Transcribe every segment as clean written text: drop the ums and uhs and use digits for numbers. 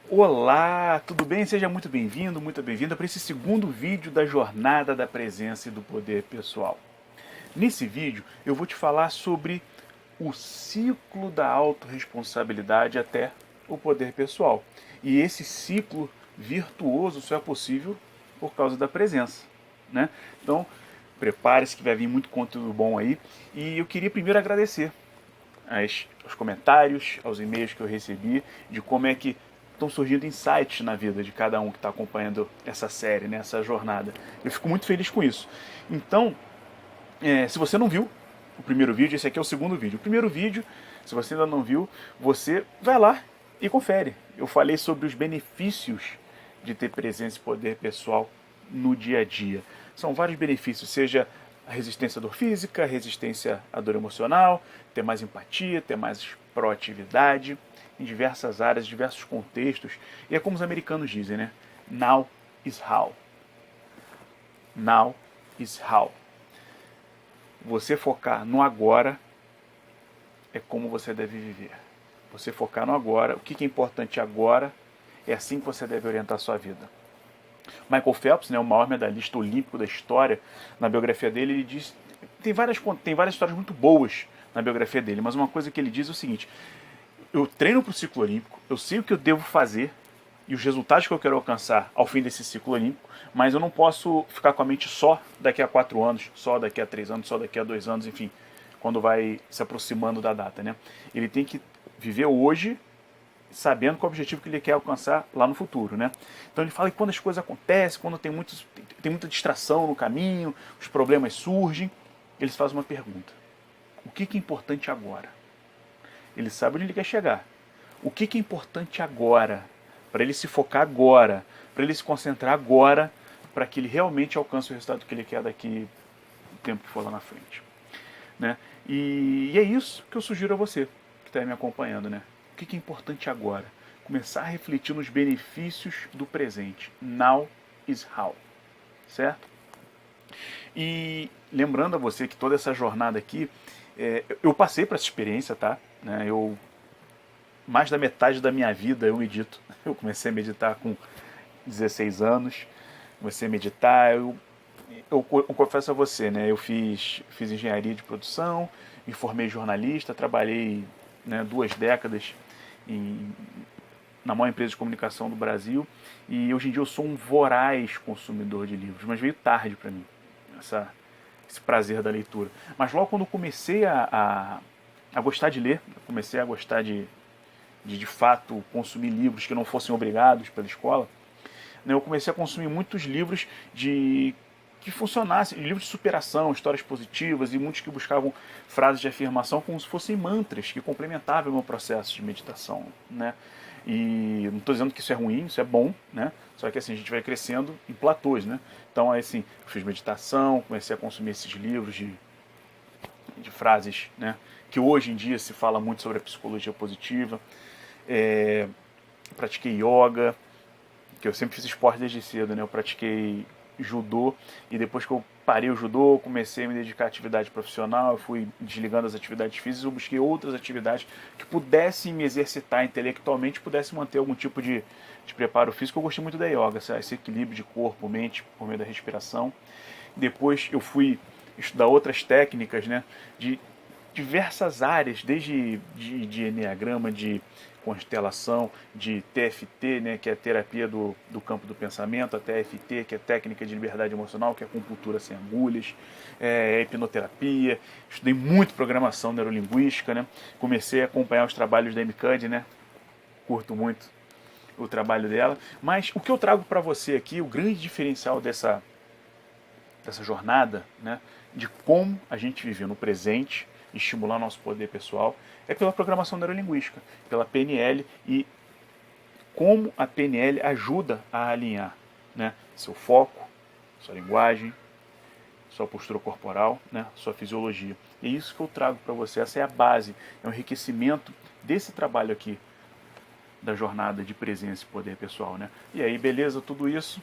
Olá, tudo bem? Seja muito bem-vindo, muito bem-vinda para esse segundo vídeo da jornada da presença e do poder pessoal. Nesse vídeo eu vou te falar sobre o ciclo da autorresponsabilidade até o poder pessoal. E esse ciclo virtuoso só é possível por causa da presença, né? Então, prepare-se que vai vir muito conteúdo bom aí. E eu queria primeiro agradecer aos comentários, aos e-mails que eu recebi, de como é que estão surgindo insights na vida de cada um que está acompanhando essa série, né, essa jornada. Eu fico muito feliz com isso. Então, se você não viu o primeiro vídeo, esse aqui é o segundo vídeo. O primeiro vídeo, se você ainda não viu, você vai lá e confere. Eu falei sobre os benefícios de ter presença e poder pessoal no dia a dia. São vários benefícios, seja a resistência à dor física, a resistência à dor emocional, ter mais empatia, ter mais proatividade em diversas áreas, diversos contextos. E é como os americanos dizem, né? Now is how. Now is how. Você focar no agora é como você deve viver. Você focar no agora, o que é importante agora, é assim que você deve orientar a sua vida. Michael Phelps, né, o maior medalhista olímpico da história, na biografia dele, ele diz. Tem várias histórias muito boas na biografia dele, mas uma coisa que ele diz é o seguinte: eu treino para o ciclo olímpico, eu sei o que eu devo fazer e os resultados que eu quero alcançar ao fim desse ciclo olímpico, mas eu não posso ficar com a mente só daqui a 4 anos, só daqui a 3 anos, só daqui a 2 anos, enfim, quando vai se aproximando da data, né? Ele tem que viver hoje sabendo qual é o objetivo que ele quer alcançar lá no futuro, né? Então ele fala que quando as coisas acontecem, quando tem muita distração no caminho, os problemas surgem, eles fazem uma pergunta: o que é importante agora? Ele sabe onde ele quer chegar. O que é importante agora? Para ele se focar agora, para ele se concentrar agora, para que ele realmente alcance o resultado que ele quer daqui o tempo que for lá na frente. Né? E é isso que eu sugiro a você que está me acompanhando. Né? O que é importante agora? Começar a refletir nos benefícios do presente. Now is how. Certo? E lembrando a você que toda essa jornada aqui, eu passei por essa experiência, tá? Mais da metade da minha vida eu medito. Eu comecei a meditar com 16 anos, comecei a meditar, eu confesso a você, né, eu fiz engenharia de produção, me formei jornalista, trabalhei, né, 2 décadas em, na maior empresa de comunicação do Brasil, e hoje em dia eu sou um voraz consumidor de livros, mas veio tarde para mim esse prazer da leitura. Mas logo quando eu comecei a gostar de ler, comecei a gostar de fato consumir livros que não fossem obrigados pela escola, né, eu comecei a consumir muitos livros que funcionassem, livros de superação, histórias positivas e muitos que buscavam frases de afirmação como se fossem mantras que complementavam o meu processo de meditação, né? E não estou dizendo que isso é ruim, isso é bom, né? Só que assim, a gente vai crescendo em platôs, né? Então, assim, eu fiz meditação, comecei a consumir esses livros de frases, né? Que hoje em dia se fala muito sobre a psicologia positiva. Pratiquei yoga, que eu sempre fiz esporte desde cedo, né? Eu pratiquei judô e depois que eu parei o judô, comecei a me dedicar à atividade profissional, eu fui desligando as atividades físicas, eu busquei outras atividades que pudessem me exercitar intelectualmente, pudessem manter algum tipo de preparo físico. Eu gostei muito da yoga, esse equilíbrio de corpo, mente, por meio da respiração. Depois eu fui estudar outras técnicas, né, de diversas áreas, desde de enneagrama, de constelação, de TFT, né, que é a terapia do campo do pensamento, a TFT, que é técnica de liberdade emocional, que é acupuntura sem agulhas, hipnoterapia. Estudei muito programação neurolinguística, né? Comecei a acompanhar os trabalhos da MCUD, né? Curto muito o trabalho dela. Mas o que eu trago para você aqui, o grande diferencial dessa jornada, né, de como a gente vive no presente, estimular nosso poder pessoal, é pela programação neurolinguística, pela PNL e como a PNL ajuda a alinhar, né, seu foco, sua linguagem, sua postura corporal, né, sua fisiologia. E é isso que eu trago para você, essa é a base, é um enriquecimento desse trabalho aqui da jornada de presença e poder pessoal, né? E aí, beleza, tudo isso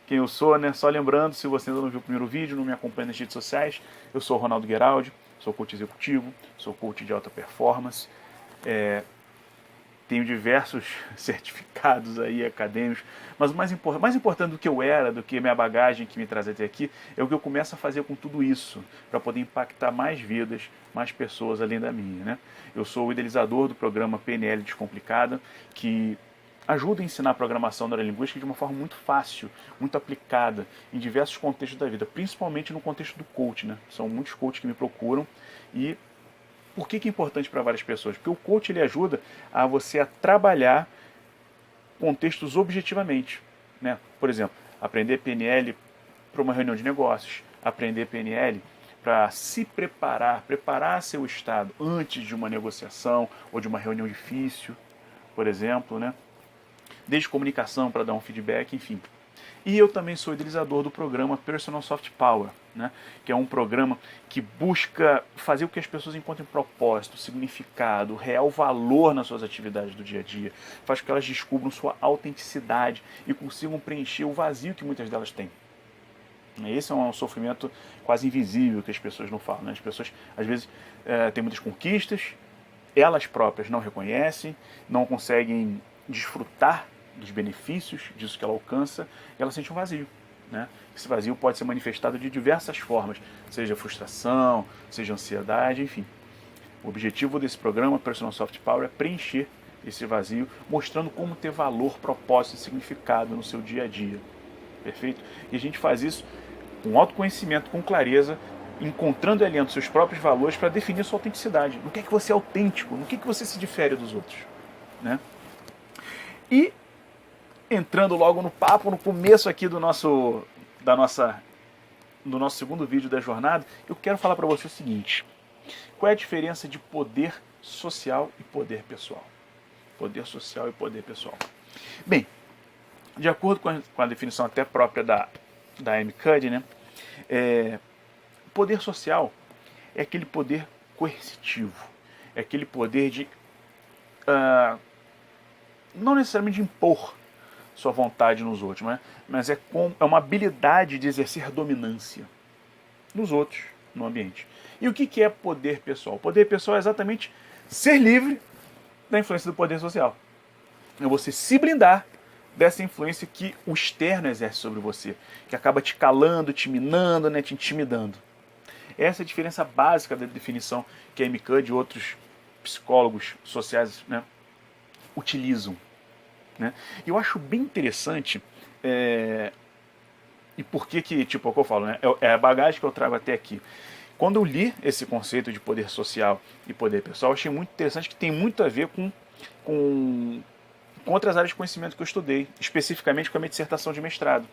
quem eu sou, né? Só lembrando, se você ainda não viu o primeiro vídeo, não me acompanha nas redes sociais, eu sou o Ronaldo Gueraldi, sou coach executivo, sou coach de alta performance, tenho diversos certificados aí acadêmicos, mas o mais importante do que eu era, do que minha bagagem que me traz até aqui, é o que eu começo a fazer com tudo isso, para poder impactar mais vidas, mais pessoas além da minha, né? Eu sou o idealizador do programa PNL Descomplicada, que ajuda a ensinar programação neurolinguística de uma forma muito fácil, muito aplicada em diversos contextos da vida, principalmente no contexto do coach, né? São muitos coaches que me procuram. E por que é importante para várias pessoas? Porque o coach ele ajuda a você a trabalhar contextos objetivamente, né? Por exemplo, aprender PNL para uma reunião de negócios, aprender PNL para se preparar seu estado antes de uma negociação ou de uma reunião difícil, por exemplo, né? Desde comunicação para dar um feedback, enfim. E eu também sou idealizador do programa Personal Soft Power, né? Que é um programa que busca fazer com que as pessoas encontrem propósito, significado, real valor nas suas atividades do dia a dia, faz com que elas descubram sua autenticidade e consigam preencher o vazio que muitas delas têm. Esse é um sofrimento quase invisível que as pessoas não falam, né? As pessoas, às vezes, têm muitas conquistas, elas próprias não reconhecem, não conseguem desfrutar dos benefícios disso que ela alcança, e ela sente um vazio, né? Esse vazio pode ser manifestado de diversas formas, seja frustração, seja ansiedade, enfim. O objetivo desse programa, Personal Soft Power, é preencher esse vazio, mostrando como ter valor, propósito e significado no seu dia a dia. Perfeito? E a gente faz isso com autoconhecimento, com clareza, encontrando e alinhando seus próprios valores para definir sua autenticidade. No que é que você é autêntico? No que é que você se difere dos outros? Né? E entrando logo no papo, no começo aqui do nosso segundo vídeo da jornada, eu quero falar para você o seguinte: qual é a diferença de poder social e poder pessoal? Poder social e poder pessoal. Bem, de acordo com a definição até própria da Amy Cuddy, né, poder social é aquele poder coercitivo, é aquele poder de não necessariamente de impor sua vontade nos outros, né? Mas é uma habilidade de exercer dominância nos outros, no ambiente. E o que é poder pessoal? Poder pessoal é exatamente ser livre da influência do poder social. É você se blindar dessa influência que o externo exerce sobre você, que acaba te calando, te minando, né, te intimidando. Essa é a diferença básica da definição que a Amy Cuddy e outros psicólogos sociais, né, utilizam. Né? E eu acho bem interessante, e por que, tipo, é o que eu falo, né? É a bagagem que eu trago até aqui. Quando eu li esse conceito de poder social e poder pessoal, eu achei muito interessante, que tem muito a ver com outras áreas de conhecimento que eu estudei, especificamente com a minha dissertação de mestrado.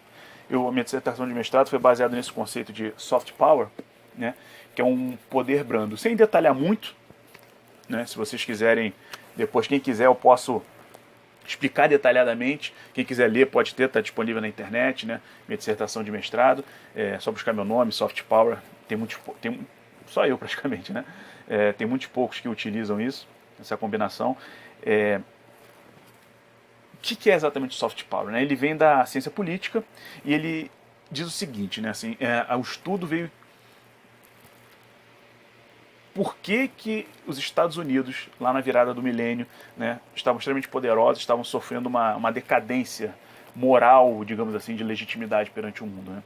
A minha dissertação de mestrado foi baseada nesse conceito de soft power, né? Que é um poder brando. Sem detalhar muito, né? Se vocês quiserem, depois, quem quiser, eu posso explicar detalhadamente. Quem quiser ler pode ter, está disponível na internet, né? Minha dissertação de mestrado, é só buscar meu nome, Soft Power. Só eu praticamente, né? Tem muitos poucos que utilizam isso, essa combinação. O que é exatamente Soft Power? Né? Ele vem da ciência política e ele diz o seguinte, né? Assim, o estudo veio. Por que os Estados Unidos, lá na virada do milênio, né, estavam extremamente poderosos, estavam sofrendo uma decadência moral, digamos assim, de legitimidade perante o mundo. Né?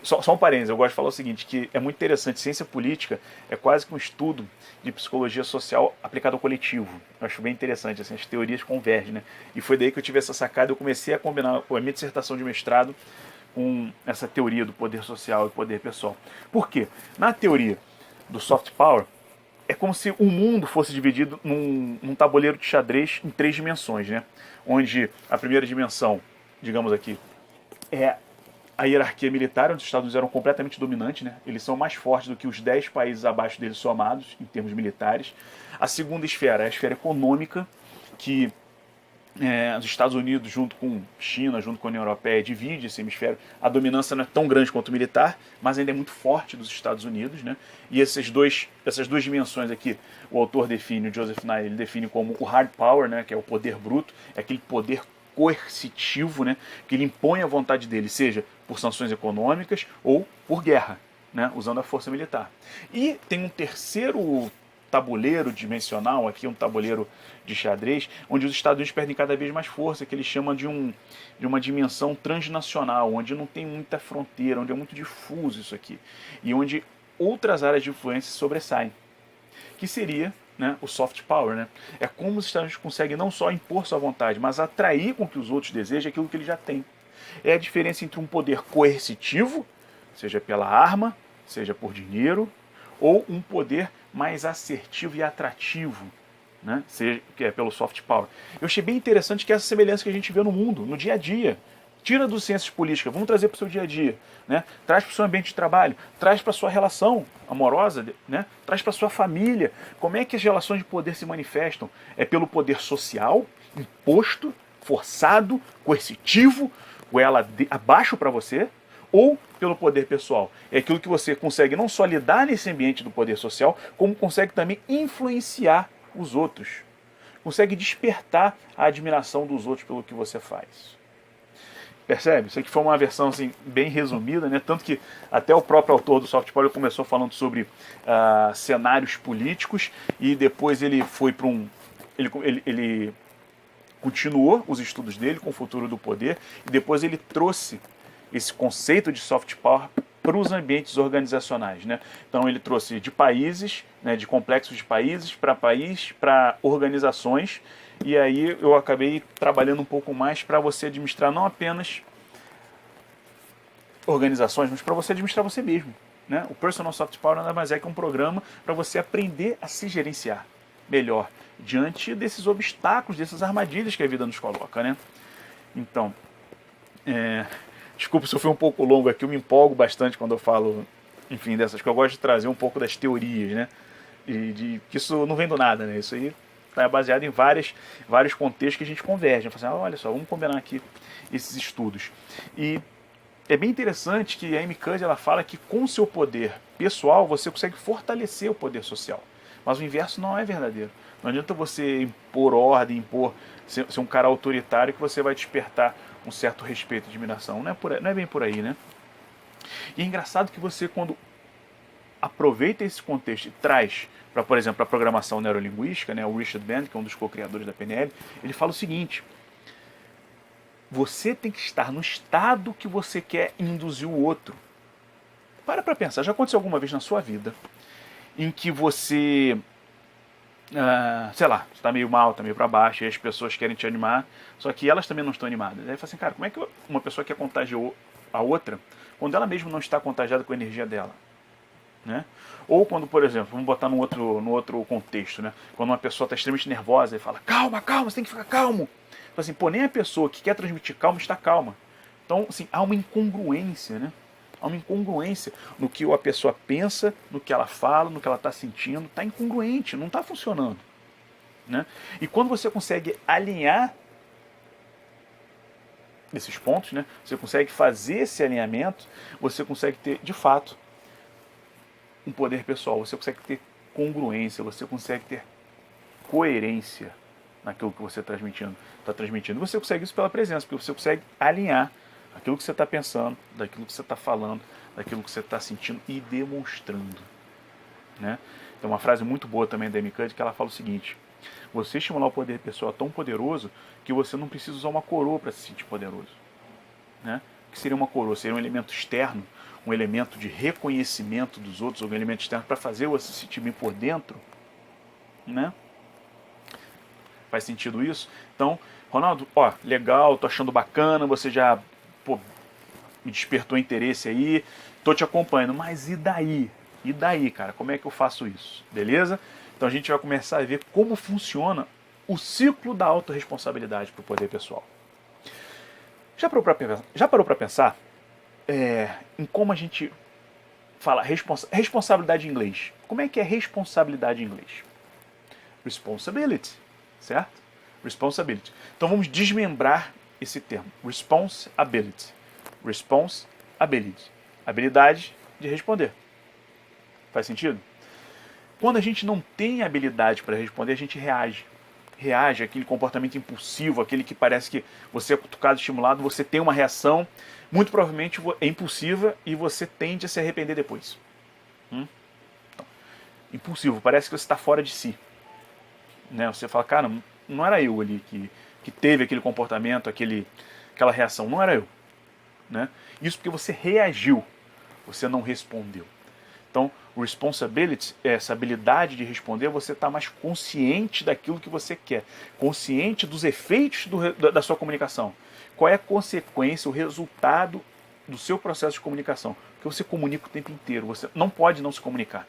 Só um parênteses, eu gosto de falar o seguinte, que é muito interessante, ciência política é quase que um estudo de psicologia social aplicado ao coletivo. Eu acho bem interessante, assim, as teorias convergem, né? E foi daí que eu tive essa sacada, eu comecei a combinar a minha dissertação de mestrado com essa teoria do poder social e poder pessoal. Por quê? Na teoria do soft power, é como se o mundo fosse dividido num tabuleiro de xadrez em 3 dimensões, né? Onde a primeira dimensão, digamos aqui, é a hierarquia militar, onde os Estados Unidos eram completamente dominantes, né? Eles são mais fortes do que os 10 países abaixo deles somados, em termos militares. A segunda esfera é a esfera econômica, que os Estados Unidos, junto com China, junto com a União Europeia, divide esse hemisfério. A dominância não é tão grande quanto militar, mas ainda é muito forte dos Estados Unidos, né? E essas duas dimensões aqui, o autor define, o Joseph Nye, ele define como o hard power, né? Que é o poder bruto, é aquele poder coercitivo, né? Que ele impõe a vontade dele, seja por sanções econômicas ou por guerra, né? Usando a força militar. E tem um terceiro tabuleiro dimensional, aqui um tabuleiro de xadrez, onde os Estados Unidos perdem cada vez mais força, que eles chamam de uma dimensão transnacional, onde não tem muita fronteira, onde é muito difuso isso aqui, e onde outras áreas de influência sobressaem, que seria, né, o soft power. Né? É como os Estados Unidos conseguem não só impor sua vontade, mas atrair com que os outros desejem aquilo que ele já tem. É a diferença entre um poder coercitivo, seja pela arma, seja por dinheiro, ou um poder mais assertivo e atrativo, né? Seja, que é pelo soft power. Eu achei bem interessante que essa semelhança que a gente vê no mundo, no dia a dia. Tira dos ciências políticas, vamos trazer para o seu dia a dia, né? Traz para o seu ambiente de trabalho, traz para a sua relação amorosa, né? Traz para a sua família. Como é que as relações de poder se manifestam? É pelo poder social, imposto, forçado, coercitivo, goela abaixo para você, ou pelo poder pessoal? É aquilo que você consegue não só lidar nesse ambiente do poder social, como consegue também influenciar os outros. Consegue despertar a admiração dos outros pelo que você faz. Percebe? Isso aqui foi uma versão assim, bem resumida, né? Tanto que até o próprio autor do soft power começou falando sobre cenários políticos, e depois ele foi para ele continuou os estudos dele com o futuro do poder, e depois ele trouxe esse conceito de soft power para os ambientes organizacionais. Né? Então ele trouxe de países, né, de complexos de países, para organizações, e aí eu acabei trabalhando um pouco mais para você administrar não apenas organizações, mas para você administrar você mesmo. Né? O Personal Soft Power nada mais é que um programa para você aprender a se gerenciar melhor diante desses obstáculos, dessas armadilhas que a vida nos coloca. Né? Então, desculpa se eu fui um pouco longo aqui, eu me empolgo bastante quando eu falo, enfim, dessas que eu gosto de trazer um pouco das teorias, né? Que isso não vem do nada, né? Isso aí está baseado em vários contextos que a gente converge. Assim, olha só, vamos combinar aqui esses estudos. E é bem interessante que a Amy Cuddy, ela fala que com o seu poder pessoal você consegue fortalecer o poder social. Mas o inverso não é verdadeiro. Não adianta você impor ordem, ser um cara autoritário que você vai despertar um certo respeito e admiração. Não é bem por aí, né? E é engraçado que você, quando aproveita esse contexto e traz para, por exemplo, a programação neurolinguística, né, o Richard Band, que é um dos co-criadores da PNL, ele fala o seguinte: você tem que estar no estado que você quer induzir o outro. Para pensar, já aconteceu alguma vez na sua vida em que você, sei lá, você está meio mal, está meio para baixo, e as pessoas querem te animar, só que elas também não estão animadas. Aí você fala assim, cara, como é que uma pessoa quer contagiar a outra quando ela mesma não está contagiada com a energia dela? Né? Ou quando, por exemplo, vamos botar no outro contexto, né? Quando uma pessoa está extremamente nervosa e fala, calma, você tem que ficar calmo. Então, assim, nem a pessoa que quer transmitir calma está calma. Então, assim, há uma incongruência, né? Há uma incongruência no que a pessoa pensa, no que ela fala, no que ela está sentindo. Está incongruente, não está funcionando. Né? E quando você consegue alinhar esses pontos, né? Você consegue fazer esse alinhamento, você consegue ter, de fato, um poder pessoal, você consegue ter congruência, você consegue ter coerência naquilo que você está transmitindo. Você consegue isso pela presença, porque você consegue alinhar aquilo que você está pensando, daquilo que você está falando, daquilo que você está sentindo e demonstrando. Né? Tem uma frase muito boa também da Amy Cuddy que ela fala o seguinte: você estimular o poder pessoal tão poderoso que você não precisa usar uma coroa para se sentir poderoso. Né? O que seria uma coroa? Seria um elemento externo, um elemento de reconhecimento dos outros, um elemento externo para fazer você se sentir bem por dentro. Né? Faz sentido isso? Então, Ronaldo, legal, tô achando bacana, você já me despertou interesse aí, tô te acompanhando, mas e daí? E daí, cara, como é que eu faço isso? Beleza? Então a gente vai começar a ver como funciona o ciclo da autorresponsabilidade para o poder pessoal. Já parou para pensar em como a gente fala responsabilidade em inglês? Como é que é responsabilidade em inglês? Responsibility, certo? Responsibility. Então vamos desmembrar esse termo. Responsibility. Responsibility. Habilidade de responder. Faz sentido? Quando a gente não tem habilidade para responder, a gente reage. Reage àquele comportamento impulsivo, aquele que parece que você é cutucado, estimulado, você tem uma reação, muito provavelmente é impulsiva e você tende a se arrepender depois. Então, impulsivo, parece que você está fora de si. Né? Você fala, cara, não era eu ali que teve aquele comportamento, aquela reação, não era eu. Né? Isso porque você reagiu, você não respondeu. Então, o responsibility, essa habilidade de responder, você está mais consciente daquilo que você quer, consciente dos efeitos da sua comunicação. Qual é a consequência, o resultado do seu processo de comunicação? Porque você comunica o tempo inteiro, você não pode não se comunicar.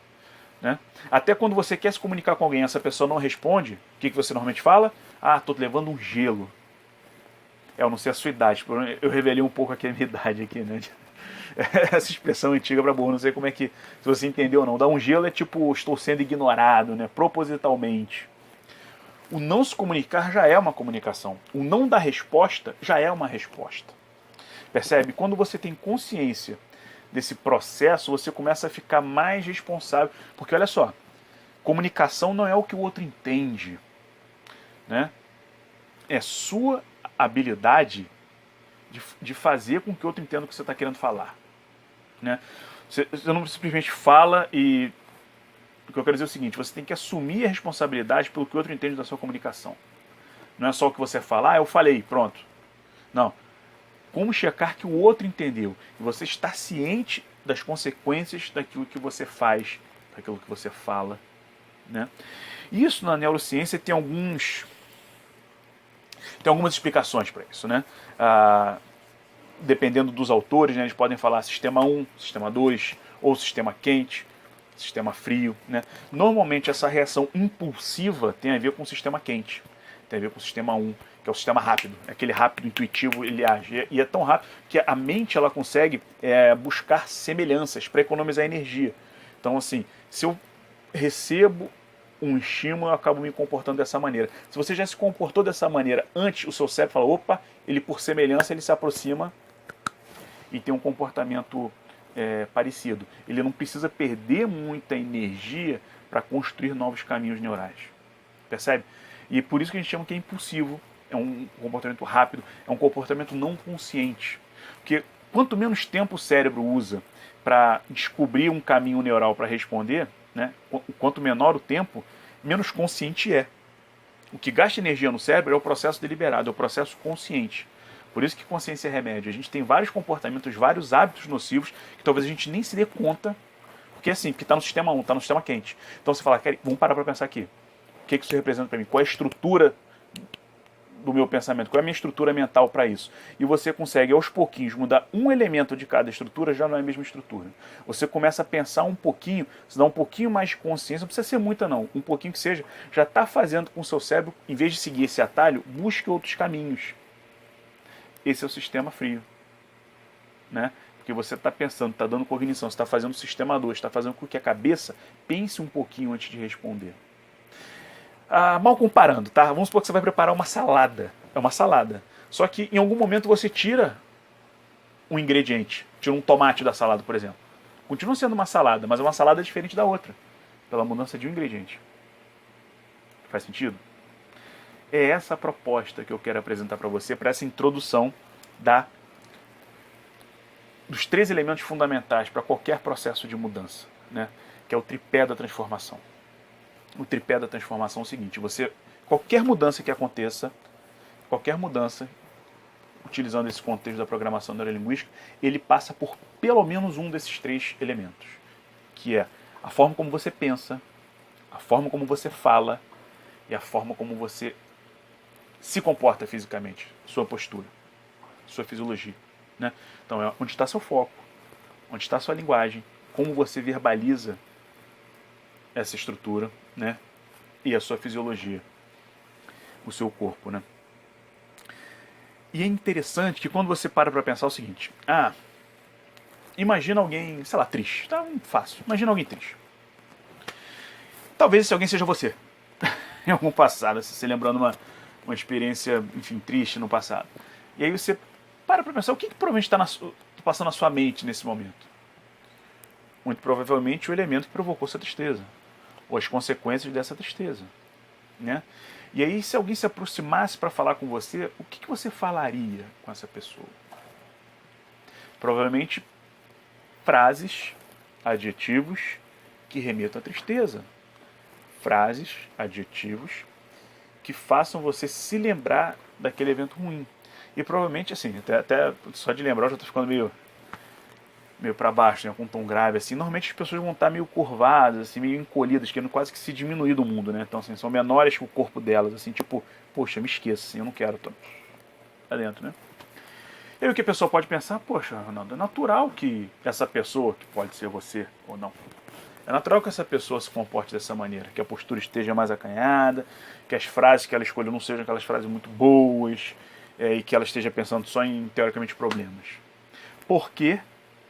Né? Até quando você quer se comunicar com alguém, essa pessoa não responde, o que você normalmente fala? Ah, estou levando um gelo. Eu não sei a sua idade, eu revelei um pouco aqui a minha idade aqui, né? Essa expressão antiga para burro, não sei como é que, se você entendeu ou não. Dar um gelo é tipo, estou sendo ignorado, né? Propositalmente. O não se comunicar já é uma comunicação. O não dar resposta já é uma resposta. Percebe? Quando você tem consciência desse processo, você começa a ficar mais responsável. Porque olha só, comunicação não é o que o outro entende, né? É sua habilidade de fazer com que o outro entenda o que você está querendo falar. Né? Você não simplesmente fala e... O que eu quero dizer é o seguinte, você tem que assumir a responsabilidade pelo que o outro entende da sua comunicação. Não é só o que você fala, eu falei, pronto. Não. Como checar que o outro entendeu? E você está ciente das consequências daquilo que você faz, daquilo que você fala. Né? Isso na neurociência tem algumas explicações para isso. Né? Dependendo dos autores, né, eles podem falar sistema 1, sistema 2, ou sistema quente, sistema frio. Né? Normalmente essa reação impulsiva tem a ver com o sistema quente, tem a ver com o sistema 1, que é o sistema rápido, aquele rápido, intuitivo, ele age. E é tão rápido que a mente ela consegue buscar semelhanças para economizar energia. Então assim, se eu recebo um estímulo, eu acabo me comportando dessa maneira. Se você já se comportou dessa maneira antes, o seu cérebro fala, opa, ele por semelhança ele se aproxima e tem um comportamento parecido. Ele não precisa perder muita energia para construir novos caminhos neurais. Percebe? E é por isso que a gente chama que é impulsivo, é um comportamento rápido, é um comportamento não consciente. Porque quanto menos tempo o cérebro usa para descobrir um caminho neural para responder, né, quanto menor o tempo, menos consciente é. O que gasta energia no cérebro é o processo deliberado, é o processo consciente. Por isso que consciência é remédio. A gente tem vários comportamentos, vários hábitos nocivos que talvez a gente nem se dê conta, porque assim, porque está no sistema 1, está no sistema quente. Então você fala, vamos parar para pensar aqui. O que isso representa para mim? Qual é a estrutura do meu pensamento? Qual é a minha estrutura mental para isso? E você consegue, aos pouquinhos, mudar um elemento de cada estrutura, já não é a mesma estrutura. Você começa a pensar um pouquinho, se dá um pouquinho mais de consciência, não precisa ser muita não, um pouquinho que seja, já está fazendo com o seu cérebro, em vez de seguir esse atalho, busque outros caminhos. Esse é o sistema frio. Né? Porque você está pensando, está dando cognição, você está fazendo o sistema 2, está fazendo com que a cabeça pense um pouquinho antes de responder. Mal comparando, tá? Vamos supor que você vai preparar uma salada. É uma salada. Só que em algum momento você tira um ingrediente. Tira um tomate da salada, por exemplo. Continua sendo uma salada, mas é uma salada diferente da outra. Pela mudança de um ingrediente. Faz sentido? É essa a proposta que eu quero apresentar para você, para essa introdução dos 3 elementos fundamentais para qualquer processo de mudança, né? Que é o tripé da transformação. O tripé da transformação é o seguinte, qualquer mudança que aconteça, utilizando esse contexto da programação neurolinguística, ele passa por pelo menos um desses 3 elementos, que é a forma como você pensa, a forma como você fala e a forma como você se comporta fisicamente, sua postura, sua fisiologia. Né? Então, onde está seu foco, onde está sua linguagem, como você verbaliza essa estrutura, né? E a sua fisiologia, o seu corpo. Né? E é interessante que quando você para pensar o seguinte, imagina alguém, sei lá, triste, tá fácil, imagina alguém triste. Talvez esse alguém seja você, em algum passado, se você lembrando uma experiência, enfim, triste no passado. E aí você para pensar o que provavelmente está passando na sua mente nesse momento. Muito provavelmente o elemento que provocou essa tristeza, ou as consequências dessa tristeza. Né? E aí se alguém se aproximasse para falar com você, o que você falaria com essa pessoa? Provavelmente frases, adjetivos que remetam à tristeza. frases, adjetivos, que façam você se lembrar daquele evento ruim. E provavelmente, assim, até só de lembrar eu já estou ficando meio para baixo, né, com um tom grave, assim. Normalmente as pessoas vão estar meio curvadas, assim, meio encolhidas, querendo quase que se diminuir do mundo, né? Então, assim, são menores que o corpo delas, assim, tipo, poxa, me esqueço, assim, eu não quero, tô lá dentro, né? E aí o que a pessoa pode pensar, poxa, Ronaldo, é natural que essa pessoa, que pode ser você ou não, é natural que essa pessoa se comporte dessa maneira, que a postura esteja mais acanhada, que as frases que ela escolheu não sejam aquelas frases muito boas, e que ela esteja pensando só em, teoricamente, problemas. Por quê?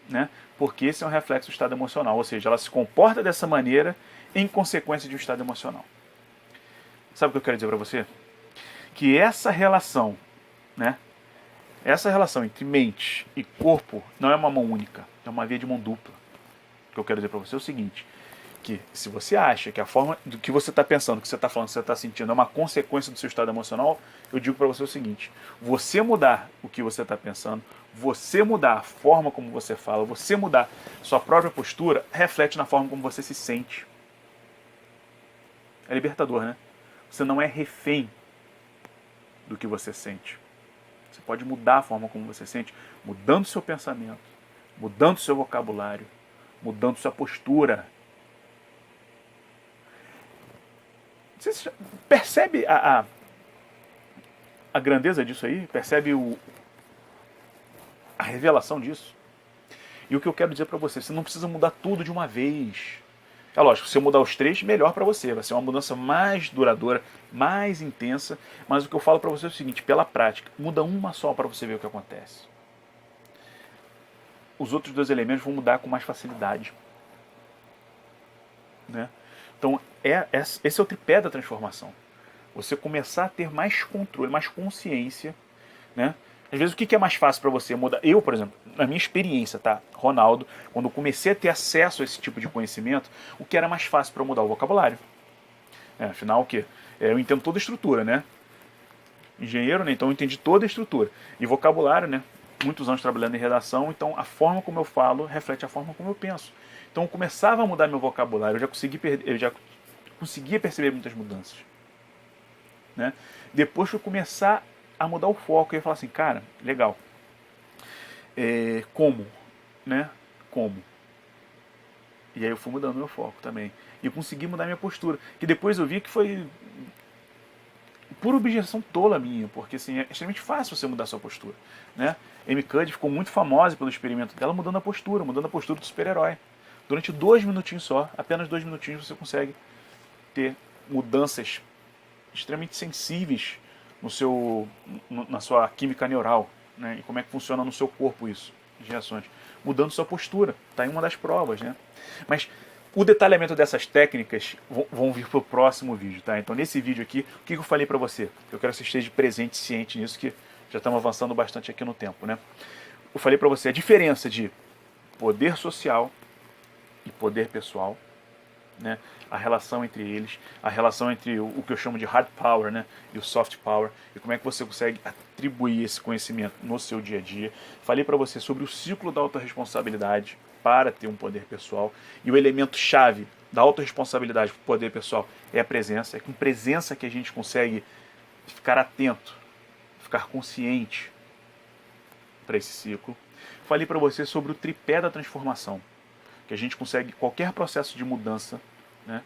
Né? Porque esse é um reflexo do estado emocional, ou seja, ela se comporta dessa maneira em consequência de um estado emocional. Sabe o que eu quero dizer para você? Que essa relação, né? Essa relação entre mente e corpo não é uma mão única, é uma via de mão dupla. O que eu quero dizer para você é o seguinte, que se você acha que a forma do que você está pensando, que você está falando, que você está sentindo é uma consequência do seu estado emocional, eu digo para você o seguinte, você mudar o que você está pensando, você mudar a forma como você fala, você mudar sua própria postura, reflete na forma como você se sente. É libertador, né? Você não é refém do que você sente. Você pode mudar a forma como você sente, mudando seu pensamento, mudando seu vocabulário, mudando sua postura. Você percebe a grandeza disso aí? Percebe a revelação disso? E o que eu quero dizer para você não precisa mudar tudo de uma vez. É lógico, se você mudar os três, melhor para você. Vai ser uma mudança mais duradoura, mais intensa. Mas o que eu falo para você é o seguinte, pela prática, muda uma só para você ver o que acontece. Os outros dois elementos vão mudar com mais facilidade. Né? Então, esse é o tripé da transformação. Você começar a ter mais controle, mais consciência, né? Às vezes o que é mais fácil para você mudar? Eu, por exemplo, na minha experiência, tá? Ronaldo, quando eu comecei a ter acesso a esse tipo de conhecimento, o que era mais fácil para mudar? O vocabulário. Afinal, o quê? Eu entendo toda a estrutura, né? Engenheiro, né? Então eu entendi toda a estrutura. E vocabulário, né? Muitos anos trabalhando em redação, então a forma como eu falo reflete a forma como eu penso. Então eu começava a mudar meu vocabulário, eu já conseguia perceber muitas mudanças. Né? Depois que eu começar a mudar o foco, eu ia falar assim, cara, legal. Como? Né? Como? E aí eu fui mudando meu foco também. E eu consegui mudar minha postura. Que depois eu vi que foi pura objeção tola minha, porque assim, é extremamente fácil você mudar sua postura. Né? Amy Cuddy ficou muito famosa pelo experimento dela mudando a postura do super-herói. Durante 2 minutinhos só, apenas 2 minutinhos você consegue ter mudanças extremamente sensíveis na sua química neural, né? E como é que funciona no seu corpo isso, as reações. Mudando sua postura, está em uma das provas, né? Mas o detalhamento dessas técnicas vão vir para o próximo vídeo, tá? Então nesse vídeo aqui, o que eu falei para você? Eu quero que você esteja presente, ciente nisso, que já estamos avançando bastante aqui no tempo, né? Eu falei para você a diferença de poder social e poder pessoal, né? A relação entre eles, a relação entre o que eu chamo de hard power, né? E o soft power, e como é que você consegue atribuir esse conhecimento no seu dia a dia. Falei para você sobre o ciclo da autorresponsabilidade para ter um poder pessoal, e o elemento chave da autorresponsabilidade para o poder pessoal é a presença. É com presença que a gente consegue ficar atento, ficar consciente para esse ciclo. Falei para você sobre o tripé da transformação, que a gente consegue qualquer processo de mudança, né,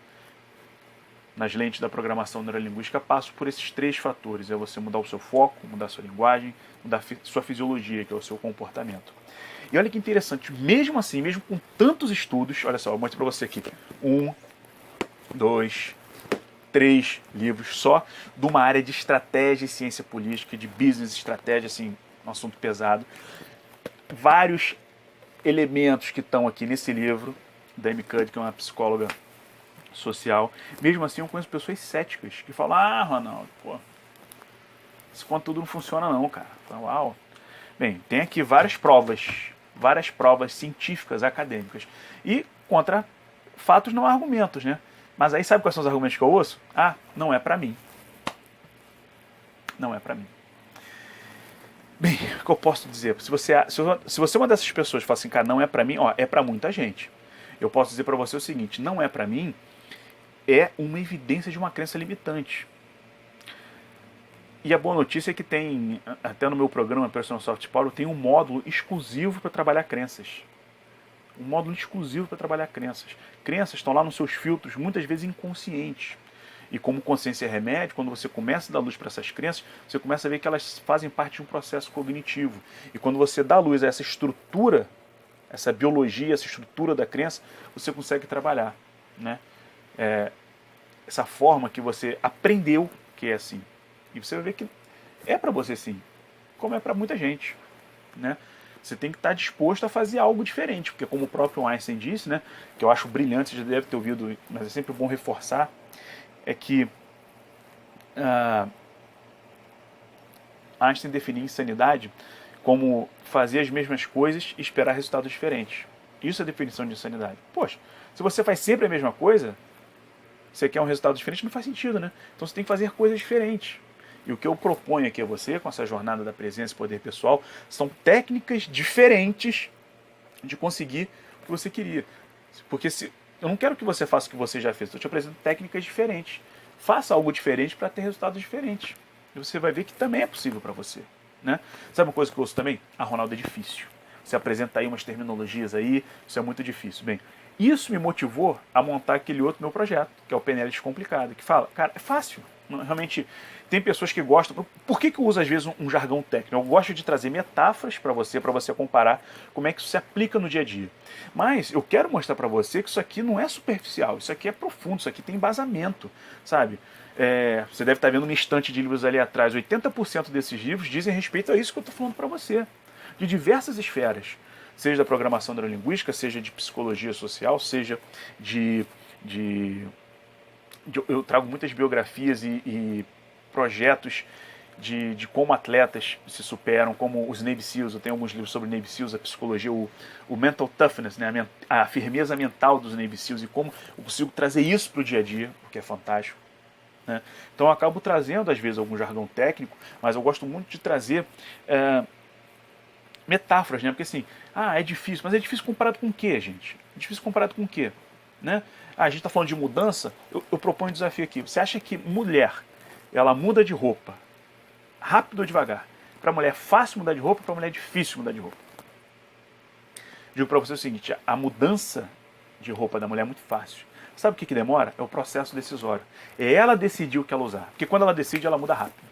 nas lentes da programação neurolinguística, passa por esses 3 fatores. É você mudar o seu foco, mudar a sua linguagem, mudar a sua fisiologia, que é o seu comportamento. E olha que interessante, mesmo assim, mesmo com tantos estudos, olha só, eu mostro para você aqui, 1, 2, 3 livros só de uma área de estratégia e ciência política, de business estratégia, assim, um assunto pesado. Vários elementos que estão aqui nesse livro da Amy Cuddy, que é uma psicóloga social. Mesmo assim, eu conheço pessoas céticas que falam, Ronaldo, pô, esse conteúdo não funciona não, cara. Falo, uau. Bem, tem aqui várias provas científicas, acadêmicas. E contra fatos não há argumentos, né? Mas aí sabe quais são os argumentos que eu ouço? Não é pra mim. Não é pra mim. Bem, o que eu posso dizer? Se você é uma dessas pessoas que fala assim, cara, não é pra mim, é pra muita gente. Eu posso dizer pra você o seguinte, não é pra mim, é uma evidência de uma crença limitante. E a boa notícia é que tem, até no meu programa Personal Soft Power, tem um módulo exclusivo para trabalhar crenças. Um módulo exclusivo para trabalhar crenças. Crenças estão lá nos seus filtros, muitas vezes inconscientes. E como consciência é remédio, quando você começa a dar luz para essas crenças, você começa a ver que elas fazem parte de um processo cognitivo. E quando você dá luz a essa estrutura, essa biologia, essa estrutura da crença, você consegue trabalhar, né? Essa forma que você aprendeu que é assim. E você vai ver que é para você sim, como é para muita gente, né? Você tem que estar disposto a fazer algo diferente, porque como o próprio Einstein disse, né, que eu acho brilhante, você já deve ter ouvido, mas é sempre bom reforçar, é que Einstein definia insanidade como fazer as mesmas coisas e esperar resultados diferentes. Isso é a definição de insanidade. Poxa, se você faz sempre a mesma coisa, você quer um resultado diferente, não faz sentido, né? Então você tem que fazer coisas diferentes. E o que eu proponho aqui a você, com essa jornada da presença e poder pessoal, são técnicas diferentes de conseguir o que você queria. Porque eu não quero que você faça o que você já fez, estou te apresentando técnicas diferentes. Faça algo diferente para ter resultados diferentes. E você vai ver que também é possível para você, né? Sabe uma coisa que eu ouço também? Ah, Ronaldo, é difícil. Você apresenta aí umas terminologias aí, isso é muito difícil. Bem, isso me motivou a montar aquele outro meu projeto, que é o PNL Descomplicado, que fala, cara, é fácil. Realmente, tem pessoas que gostam. Por que eu uso às vezes um jargão técnico? Eu gosto de trazer metáforas para você comparar como é que isso se aplica no dia a dia. Mas eu quero mostrar para você que isso aqui não é superficial, isso aqui é profundo, isso aqui tem embasamento, sabe? Você deve estar vendo uma estante de livros ali atrás. 80% desses livros dizem respeito a isso que eu estou falando para você, de diversas esferas, seja da programação neurolinguística, seja de psicologia social, seja eu trago muitas biografias e projetos de como atletas se superam, como os Navy SEALs. Eu tenho alguns livros sobre Navy SEALs, a psicologia, o mental toughness, né, a firmeza mental dos Navy SEALs e como eu consigo trazer isso para o dia a dia, o que é fantástico, né? Então eu acabo trazendo às vezes algum jargão técnico, mas eu gosto muito de trazer metáforas, né? Porque assim, é difícil, mas é difícil comparado com o quê, gente? É difícil comparado com o quê? Né? A gente está falando de mudança, eu proponho um desafio aqui. Você acha que mulher, ela muda de roupa rápido ou devagar? Para mulher é fácil mudar de roupa, para mulher é difícil mudar de roupa. Digo para você o seguinte, a mudança de roupa da mulher é muito fácil. Sabe o que demora? É o processo decisório. É ela decidir o que ela usar. Porque quando ela decide, ela muda rápido.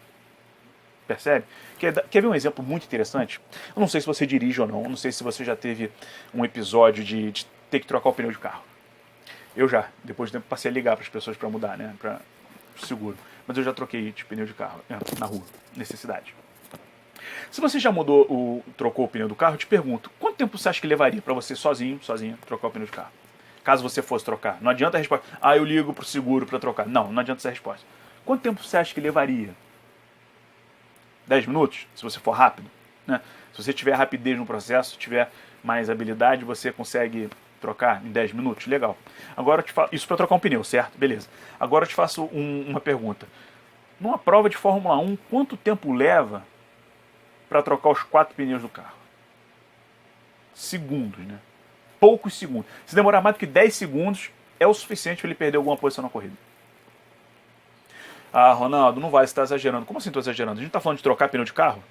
Percebe? Quer ver um exemplo muito interessante? Eu não sei se você dirige ou não, eu não sei se você já teve um episódio de ter que trocar o pneu de carro. Eu já, depois de tempo, passei a ligar para as pessoas para mudar, né, para seguro. Mas eu já troquei de pneu de carro na rua, necessidade. Se você já trocou o pneu do carro, eu te pergunto, quanto tempo você acha que levaria para você sozinha, trocar o pneu de carro? Caso você fosse trocar. Não adianta a resposta, eu ligo pro seguro para trocar. Não adianta essa resposta. Quanto tempo você acha que levaria? 10 minutos, se você for rápido, né? Se você tiver rapidez no processo, tiver mais habilidade, você consegue trocar em 10 minutos, legal. Agora eu te faço, isso para trocar um pneu, certo? Beleza. Agora eu te faço uma pergunta. Numa prova de Fórmula 1, quanto tempo leva para trocar os 4 pneus do carro? Segundos, né? Poucos segundos. Se demorar mais do que 10 segundos, é o suficiente para ele perder alguma posição na corrida. Ronaldo, não vai, você está exagerando. Como assim estou exagerando? A gente está falando de trocar pneu de carro?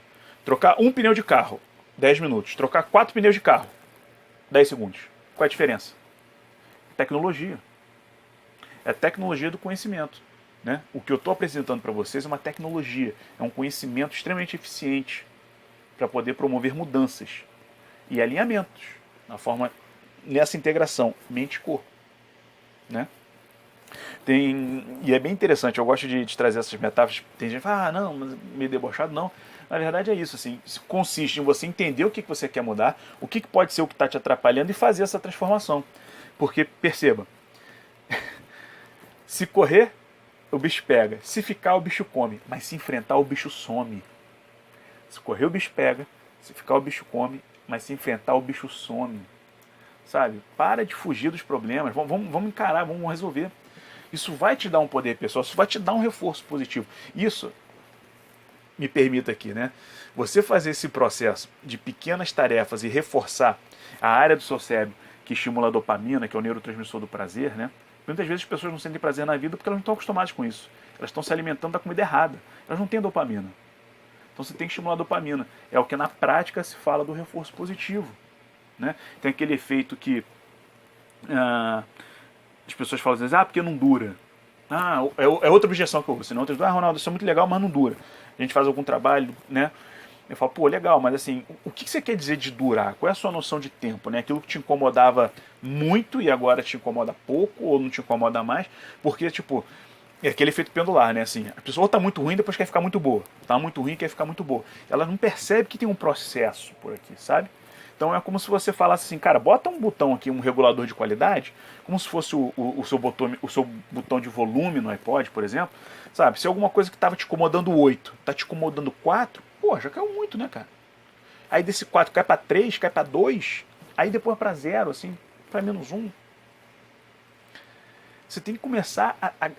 Trocar um pneu de carro, 10 minutos. Trocar 4 pneus de carro, 10 segundos. Qual é a diferença? Tecnologia. É tecnologia do conhecimento, né? O que eu estou apresentando para vocês é uma tecnologia, é um conhecimento extremamente eficiente para poder promover mudanças e alinhamentos nessa integração mente-corpo, né? E é bem interessante, eu gosto de trazer essas metáforas. Tem gente que fala, não, mas meio debochado, não. Na verdade é isso, assim, consiste em você entender o que você quer mudar, o que pode ser o que está te atrapalhando e fazer essa transformação. Porque, perceba, se correr, o bicho pega, se ficar, o bicho come, mas se enfrentar, o bicho some. Se correr, o bicho pega, se ficar, o bicho come, mas se enfrentar, o bicho some. Sabe? Para de fugir dos problemas, vamos encarar, vamos resolver. Isso vai te dar um poder pessoal, isso vai te dar um reforço positivo. Isso, me permita aqui, né? Você fazer esse processo de pequenas tarefas e reforçar a área do seu cérebro que estimula a dopamina, que é o neurotransmissor do prazer, né? Muitas vezes as pessoas não sentem prazer na vida porque elas não estão acostumadas com isso. Elas estão se alimentando da comida errada. Elas não têm dopamina. Então você tem que estimular a dopamina. É o que na prática se fala do reforço positivo. Né? Tem aquele efeito que as pessoas falam assim, porque não dura. É outra objeção que eu ouço. Outras dizem, Ronaldo, isso é muito legal, mas não dura. A gente faz algum trabalho, né? Eu falo, pô, legal, mas assim, o que você quer dizer de durar? Qual é a sua noção de tempo, né? Aquilo que te incomodava muito e agora te incomoda pouco ou não te incomoda mais? Porque, tipo, é aquele efeito pendular, né? Assim, a pessoa tá muito ruim, depois quer ficar muito boa. Tá muito ruim, quer ficar muito boa. Ela não percebe que tem um processo por aqui, sabe? Então é como se você falasse assim, cara, bota um botão aqui, um regulador de qualidade, como se fosse o seu botão de volume no iPod, por exemplo. Sabe, se é alguma coisa que estava te incomodando 8, tá te incomodando 4, pô, já caiu muito, né, cara? Aí desse 4 cai para 3, cai para 2, aí depois para 0, assim, para -1. Você tem que começar a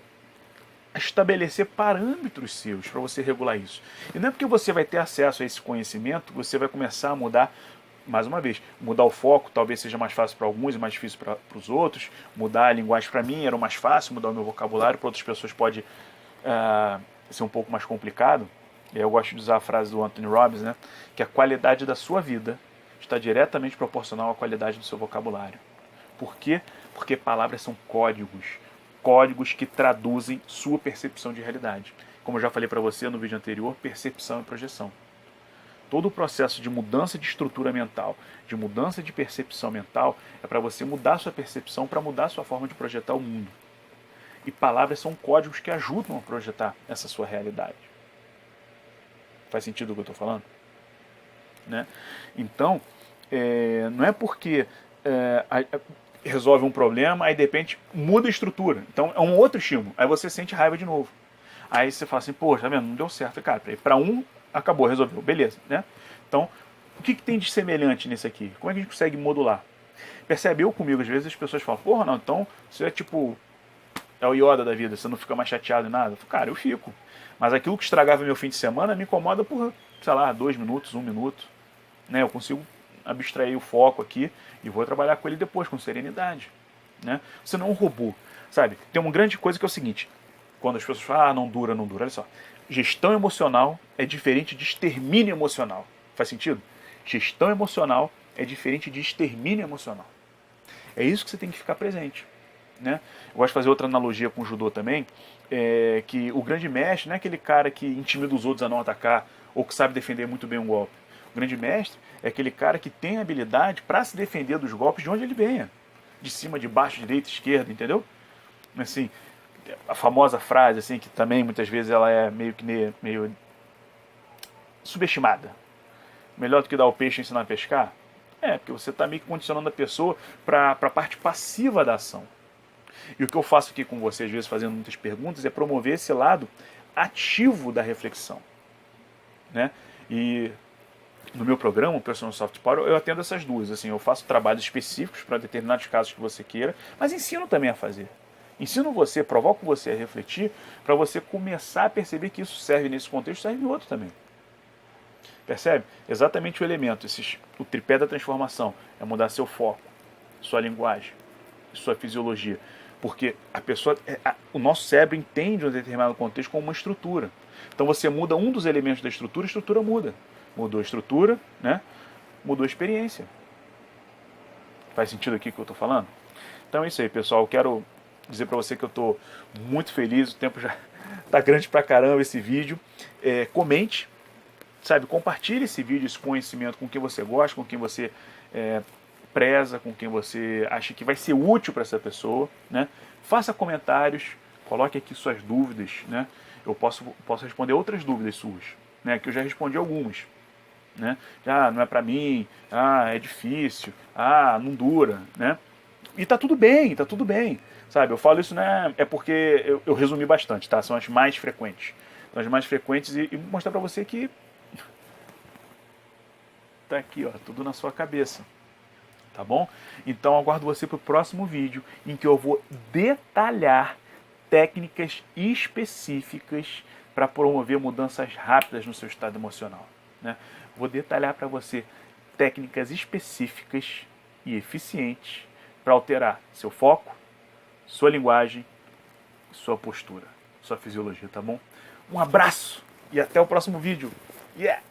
estabelecer parâmetros seus para você regular isso. E não é porque você vai ter acesso a esse conhecimento, você vai começar a mudar, mais uma vez, mudar o foco, talvez seja mais fácil para alguns e mais difícil para os outros. Mudar a linguagem para mim era o mais fácil, mudar o meu vocabulário para outras pessoas pode ser um pouco mais complicado. Eu gosto de usar a frase do Anthony Robbins, né? Que a qualidade da sua vida está diretamente proporcional à qualidade do seu vocabulário. Por quê? Porque palavras são códigos. Códigos que traduzem sua percepção de realidade. Como eu já falei para você no vídeo anterior, percepção e projeção. Todo o processo de mudança de estrutura mental, de mudança de percepção mental, é para você mudar sua percepção, para mudar sua forma de projetar o mundo. E palavras são códigos que ajudam a projetar essa sua realidade. Faz sentido o que eu estou falando? Né? Então, não é porque resolve um problema, aí de repente muda a estrutura. Então é um outro estímulo. Aí você sente raiva de novo. Aí você fala assim, poxa, tá vendo? Não deu certo. Cara, para um, acabou, resolveu. Beleza, né? Então, o que tem de semelhante nisso aqui? Como é que a gente consegue modular? Percebe? Eu comigo, às vezes as pessoas falam, porra, não, então você é tipo... É o Yoda da vida, você não fica mais chateado em nada. Eu falo, cara, eu fico. Mas aquilo que estragava meu fim de semana me incomoda por, sei lá, 2 minutos, 1 minuto. Né? Eu consigo abstrair o foco aqui e vou trabalhar com ele depois, com serenidade. Né? Você não é um robô, sabe? Tem uma grande coisa que é o seguinte, quando as pessoas falam, não dura, não dura, olha só. Gestão emocional é diferente de extermínio emocional. Faz sentido? Gestão emocional é diferente de extermínio emocional. É isso que você tem que ficar presente. Né? Eu gosto de fazer outra analogia com o judô também, que o grande mestre não é aquele cara que intimida os outros a não atacar ou que sabe defender muito bem um golpe. O grande mestre é aquele cara que tem habilidade para se defender dos golpes de onde ele venha. De cima, de baixo, direita, esquerda, entendeu? Assim, a famosa frase, assim, que também muitas vezes ela é meio subestimada. Melhor do que dar o peixe e ensinar a pescar? Porque você está meio que condicionando a pessoa para a parte passiva da ação. E o que eu faço aqui com você, às vezes fazendo muitas perguntas, é promover esse lado ativo da reflexão. Né? E no meu programa, o Personal Soft Power, eu atendo essas duas. Assim, eu faço trabalhos específicos para determinados casos que você queira, mas ensino também a fazer. Ensino você, provoco você a refletir, para você começar a perceber que isso serve nesse contexto, serve em outro também. Percebe? Exatamente o elemento, o tripé da transformação, é mudar seu foco, sua linguagem, sua fisiologia. Porque o nosso cérebro entende um determinado contexto como uma estrutura. Então você muda um dos elementos da estrutura, a estrutura muda. Mudou a estrutura, né? Mudou a experiência. Faz sentido aqui o que eu estou falando? Então é isso aí, pessoal. Eu quero dizer para você que eu estou muito feliz. O tempo já está grande pra caramba esse vídeo. Comente, sabe? Compartilhe esse vídeo, esse conhecimento com quem você gosta, com quem você preza, com quem você acha que vai ser útil para essa pessoa, né? Faça comentários, coloque aqui suas dúvidas, né? Eu posso responder outras dúvidas suas, né? Que eu já respondi algumas, né? Não é para mim, é difícil, não dura, né? E tá tudo bem, sabe? Eu falo isso, né? É porque eu resumi bastante, tá? São as mais frequentes. São as mais frequentes e mostrar para você que tá aqui, ó, tudo na sua cabeça. Tá bom? Então aguardo você para o próximo vídeo em que eu vou detalhar técnicas específicas para promover mudanças rápidas no seu estado emocional. Né? Vou detalhar para você técnicas específicas e eficientes para alterar seu foco, sua linguagem, sua postura, sua fisiologia, tá bom? Um abraço e até o próximo vídeo. Yeah!